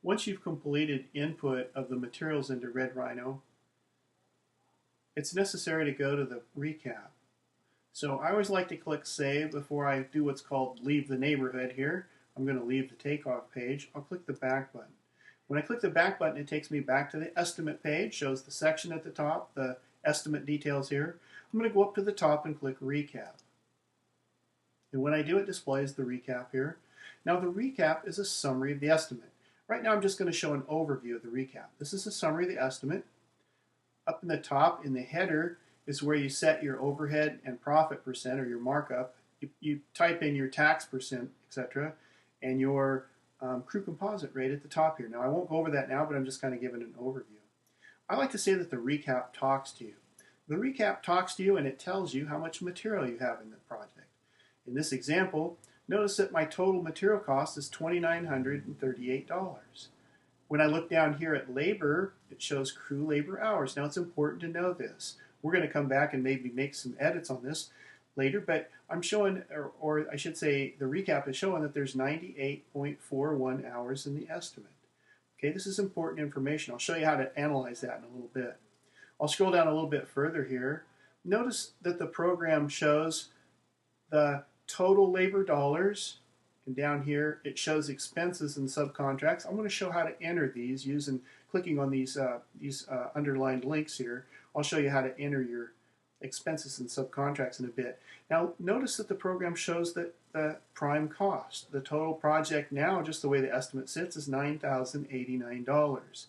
Once you've completed input of the materials into Red Rhino, it's necessary to go to the recap. So I always like to click Save before I do what's called Leave the Neighborhood here. I'm going to leave the takeoff page. I'll click the back button. When I click the back button, it takes me back to the estimate page, shows the section at the top, the estimate details here. I'm going to go up to the top and click Recap. And when I do, it displays the recap here. Now the recap is a summary of the estimate. Right now I'm just going to show an overview of the recap. This is a summary of the estimate. Up in the top, in the header, is where you set your overhead and profit percent, or your markup. You type in your tax percent, etc., and your crew composite rate at the top here. Now I won't go over that now, but I'm just kind of giving an overview. I like to say that the recap talks to you. The recap talks to you and it tells you how much material you have in the project. In this example, notice that my total material cost is $2,938. When I look down here at labor, it shows crew labor hours. Now it's important to know this. We're going to come back and maybe make some edits on this later, but I'm showing, or I should say the recap is showing that there's 98.41 hours in the estimate. Okay, this is important information. I'll show you how to analyze that in a little bit. I'll scroll down a little bit further here. Notice that the program shows the total labor dollars, and down here it shows expenses and subcontracts. I'm going to show how to enter these using clicking on these underlined links here. I'll show you how to enter your expenses and subcontracts in a bit. Now notice that the program shows that the prime cost, the total project now, just the way the estimate sits, is $9,089.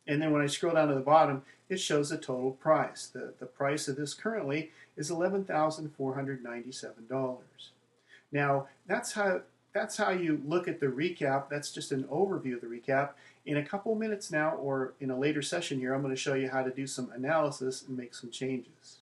And then when I scroll down to the bottom, it shows the total price. The price of this currently is $11,497. Now that's how you look at the recap. That's just an overview of the recap. In a couple minutes now, or in a later session here, I'm going to show you how to do some analysis and make some changes.